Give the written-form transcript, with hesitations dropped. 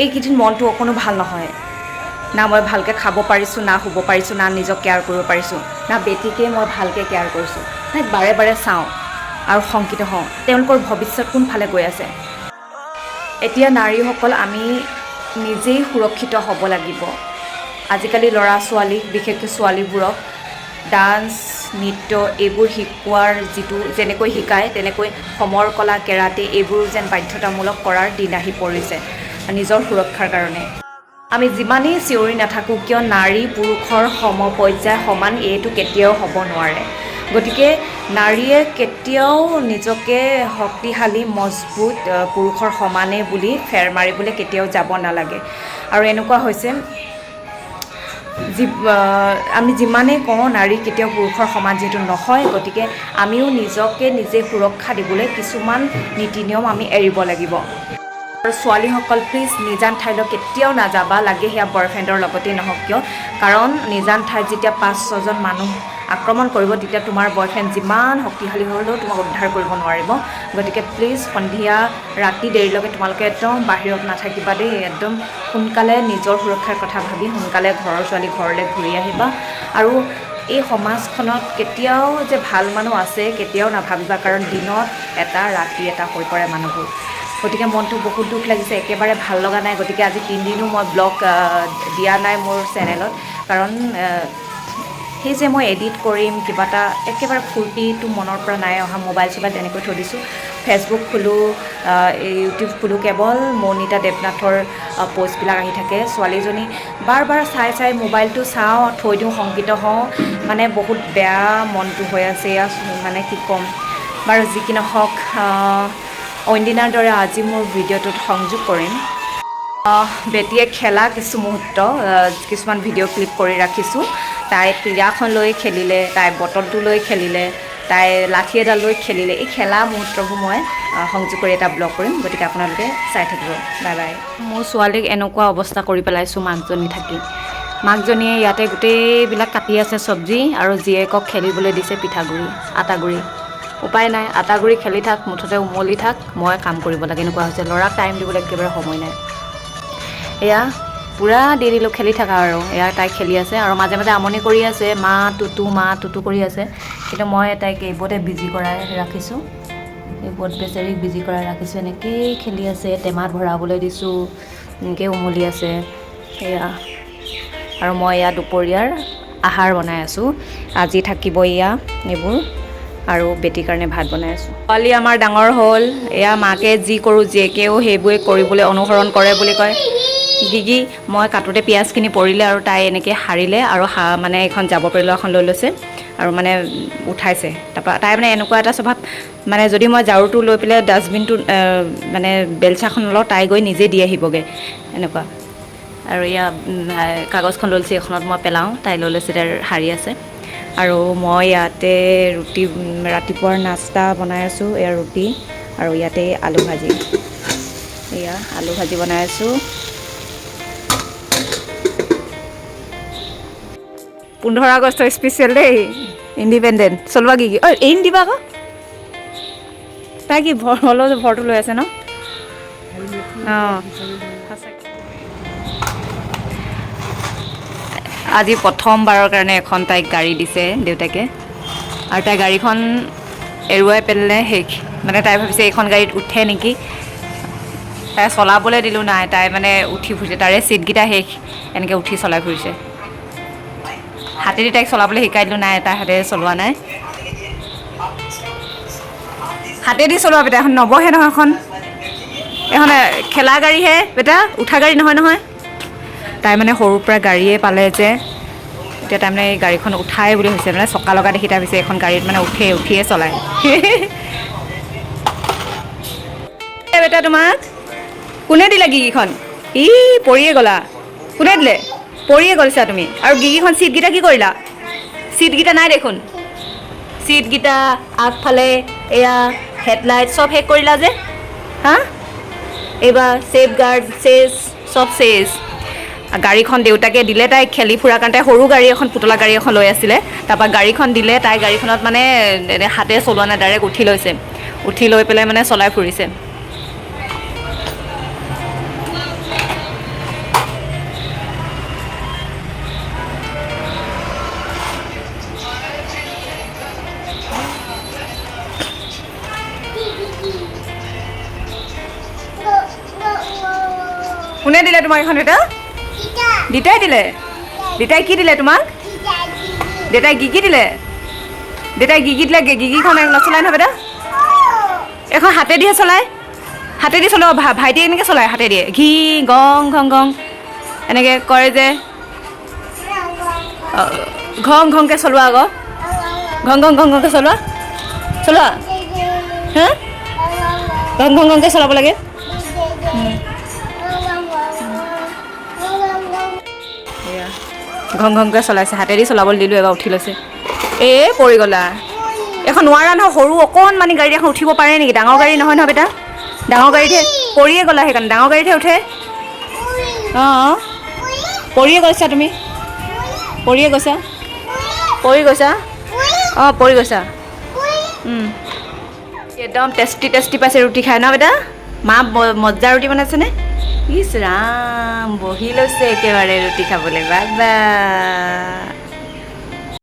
এইকেইদিন মনটো অকণো ভাল নহয় না মই ভালকৈ খাব পাৰিছোঁ না শুব পাৰিছোঁ না নিজক কেয়াৰ কৰিব পাৰিছোঁ না বেটিকে মই ভালকৈ কেয়াৰ কৰিছোঁ তাইক বাৰে বাৰে চাওঁ আৰু শংকিত হওঁ তেওঁলোকৰ ভৱিষ্যত কোনফালে গৈ আছে এতিয়া নাৰীসকল আমি নিজেই সুৰক্ষিত হ'ব লাগিব আজিকালি ল'ৰা ছোৱালীক বিশেষকৈ ছোৱালীবোৰক ডান্স নৃত্য এইবোৰ শিকোৱাৰ যিটো যেনেকৈ শিকায় তেনেকৈ সমৰ কলা কেৰাটে এইবোৰ যেন বাধ্যতামূলক কৰাৰ দিন আহি পৰিছে নিজৰ সুৰক্ষাৰ কাৰণে আমি যিমানেই চিঞৰি নাথাকোঁ কিয় নাৰী পুৰুষৰ সমপৰ্যায় সমান এইটো কেতিয়াও হ'ব নোৱাৰে গতিকে নাৰীয়ে কেতিয়াও নিজকে শক্তিশালী মজবুত পুৰুষৰ সমানে বুলি ফেৰ মাৰিবলৈ কেতিয়াও যাব নালাগে আৰু এনেকুৱা হৈছে আমি যিমানেই কওঁ নাৰী কেতিয়াও পুৰুষৰ সমান যিহেতু নহয় গতিকে আমিও নিজকে নিজে সুৰক্ষা দিবলৈ কিছুমান নীতি নিয়ম আমি এৰিব লাগিব আৰু ছোৱালীসকল প্লিজ নিজান ঠাইলৈ কেতিয়াও নাযাবা লাগে সেয়া বয়ফ্ৰেণ্ডৰ লগতেই নহওক কিয় কাৰণ নিজান ঠাইত যেতিয়া 5-6জন মানুহ আক্ৰমণ কৰিব তেতিয়া তোমাৰ বয়ফ্ৰেণ্ড যিমান শক্তিশালী হ'লেও তোমাক উদ্ধাৰ কৰিব নোৱাৰিব গতিকে প্লিজ সন্ধিয়া ৰাতি দেৰিলৈকে তোমালোকে একদম বাহিৰত নাথাকিবা দেই একদম সোনকালে নিজৰ সুৰক্ষাৰ কথা ভাবি সোনকালে ঘৰৰ ছোৱালী ঘৰলৈ ঘূৰি আহিবা আৰু এই সমাজখনত কেতিয়াও যে ভাল মানুহ আছে কেতিয়াও নাভাবিবা কাৰণ দিনত এটা ৰাতি এটা হৈ পৰে মানুহবোৰ গতিকে মনটো বহুত দুখ লাগিছে একেবাৰে ভাল লগা নাই গতিকে আজি 3 দিনো মই ব্লগ দিয়া নাই মোৰ চেনেলত কাৰণ সেই যে মই এডিট কৰিম কিবা এটা একেবাৰে ফূৰ্তিটো মনৰ পৰা নাই অহা মোবাইল চোবাইল তেনেকৈ থৈ দিছোঁ ফেচবুক খোলোঁ ইউটিউব খোলোঁ কেৱল মৌনিতা দেৱনাথৰ পষ্টবিলাক আহি থাকে ছোৱালীজনী বাৰ বাৰ চাই মোবাইলটো চাওঁ থৈ দিওঁ শংকিত হওঁ মানে বহুত বেয়া মনটো হৈ আছে মানে কি ক'ম বাৰু যি কি নহওক অইন দিনাৰ দৰে আজি মোৰ ভিডিঅ'টোত সংযোগ কৰিম বেটিয়ে খেলা কিছু মুহূৰ্ত কিছুমান ভিডিঅ' ক্লিপ কৰি ৰাখিছোঁ তাই ক্ৰীড়াখন লৈ খেলিলে তাই বটলটো লৈ খেলিলে তাই লাঠি এডাল লৈ খেলিলে এই খেলা মুহূৰ্তবোৰ মই সংযোগ কৰি এটা ব্লগ কৰিম গতিকে আপোনালোকে চাই থাকিব বাই বাই মোৰ ছোৱালীক এনেকুৱা অৱস্থা কৰি পেলাইছোঁ মাকজনী থাকি মাকজনীয়ে ইয়াতে গোটেইবিলাক কাটি আছে চব্জি আৰু জীয়েকক খেলিবলৈ দিছে পিঠাগুড়ি আটাগুড়ি উপায় নাই আটাগুড়ি খেলি থাক মুঠতে উমলি থাক মই কাম কৰিব লাগে এনেকুৱা হৈছে ল'ৰাক টাইম দিবলৈ একেবাৰে সময় নাই এয়া পূৰা দেৰিলৈ খেলি থাকা আৰু এয়া তাই খেলি আছে আৰু মাজে মাজে আমনি কৰি আছে মা টুটু কৰি আছে কিন্তু মই তাইক এইবোৰতে বিজি কৰাই ৰাখিছোঁ এইবোৰত বেচেৰিক বিজি কৰাই ৰাখিছোঁ এনেকৈয়ে খেলি আছে টেমাত ভৰাবলৈ দিছোঁ এনেকৈ উমলি আছে এয়া আৰু মই এয়া দুপৰীয়াৰ আহাৰ বনাই আছোঁ আজি থাকিব এয়া এইবোৰ আৰু বেটিৰ কাৰণে ভাত বনাই আছোঁ ছোৱালী আমাৰ ডাঙৰ হ'ল এয়া মাকে যি কৰোঁ জীয়েকেও সেইবোৰে কৰিবলৈ অনুসৰণ কৰে বুলি কয় গিগি মই কাটোতে পিঁয়াজখিনি পৰিলে আৰু তাই এনেকৈ সাৰিলে আৰু মানে এখন যাব পাৰিলে এখন লৈ লৈছে আৰু মানে উঠাইছে তাৰপৰা তাই মানে এনেকুৱা এটা স্বভাৱ মানে যদি মই ঝাৰুটো লৈ পেলাই ডাষ্টবিনটো মানে বেলচাখন লওঁ তাই গৈ নিজে দি আহিবগৈ এনেকুৱা আৰু এয়া কাগজখন লৈ লৈছে এখনত মই পেলাওঁ তাই লৈ লৈছে তাই সাৰি আছে আৰু মই ইয়াতে ৰুটি ৰাতিপুৱাৰ নাস্তা বনাই আছোঁ এয়া ৰুটি আৰু ইয়াতে আলু ভাজি এয়া আলু ভাজি বনাই আছোঁ 15 আগষ্ট স্পেচিয়েল দেই ইণ্ডিপেণ্ডেণ্ট চলোৱা কি এৰিম দিবা আকৌ তাই কি ভৰটো লৈ আছে ন অঁ আজি প্ৰথমবাৰৰ কাৰণে এখন তাইক গাড়ী দিছে দেউতাকে আৰু তাই গাড়ীখন এৰুৱাই পেলালে শেষ মানে তাই ভাবিছে এইখন গাড়ীত উঠে নেকি তাই চলাবলৈ দিলোঁ নাই তাই মানে উঠি ফুৰিছে তাৰে ছিটকেইটা শেষ এনেকৈ উঠি চলাই ফুৰিছে হাতেদি তাইক চলাবলৈ শিকাই দিলোঁ নাই তাই হাতেৰে চলোৱা নাই হাতেদি চলোৱা বেটা এখন নবহে নহয় এখন খেলা গাড়ীহে বেটা উঠা গাড়ী নহয় তাই মানে সৰুৰ পৰা গাড়ীয়ে পালে যে এতিয়া তাই মানে এই গাড়ীখন উঠাই বুলি হৈছে মানে চকা লগা দেখি তাই ভাবিছে এখন গাড়ীত মানে উঠিয়ে চলায় বেটা তোমাক কোনে দিলে গিগিখন পৰিয়ে গ'লা কোনে দিলে পৰিয়ে গ'লছা তুমি আৰু গিগিখন ছিটকেইটা কি কৰিলা ছিটকেইটা নাই দেখোন ছিটকেইটা আগফালে এয়া হেডলাইট চব শেষ কৰিলা যে হা এইবাৰ ছেফ গাৰ্ড চেজ চব চেজ গাড়ীখন দেউতাকে দিলে তাই খেলি ফুৰাৰ কাৰণে সৰু গাড়ী এখন পুতলা গাড়ী এখন লৈ আছিলে তাৰপৰা গাড়ীখন দিলে তাই গাড়ীখনত মানে হাতে চলোৱা নাই ডাইৰেক্ট উঠি লৈ পেলাই মানে চলাই ফুৰিছে কোনে দিলে তোমাক এখন এটা? দেউতাই দিলে? দেউতাই কি দিলে তোমাক? দেউতাই গিগি দিলে? দেউতাই গিগি দিলে, গিগিখন নচলাই নহয় বেটা? এখন হাতেদিহে চলায়, হাতেদি চলাব। ভাইটিয়ে এনেকৈ চলায় হাতেদিয়ে, ঘি গং ঘং ঘং এনেকৈ কৰে যে। ঘং ঘংকৈ চলোৱা আকৌ, ঘং ঘং ঘং ঘংকৈ চলোৱা, চলোৱা। হা ঘং ঘং ঘংকৈ চলাব লাগে। ঘং ঘংকৈ চলাইছে, হাতেদি চলাবলৈ দিলোঁ, এবাৰ উঠি লৈছে। পৰি গ'লা। এখন নোৱাৰা নহয়, সৰু অকণমানি গাড়ী এখন উঠিব পাৰে নেকি? ডাঙৰ গাড়ী নহয় নহয় বেটা, ডাঙৰ গাড়ীতহে পৰিয়ে গ'লা, সেইকাৰণে ডাঙৰ গাড়ীতহে উঠে। অঁ পৰিয়ে গৈছা তুমি, পৰিয়ে গৈছা, পৰি গৈছা। অঁ পৰি গৈছা। একদম টেষ্টি টেষ্টি পাইছে ৰুটি খাই ন বেটা? মা মজ্জা ৰুটি বনাইছেনে? ইছ ৰাম, বহি লৈছে একেবাৰে ৰুটি খাবলৈ। বাবা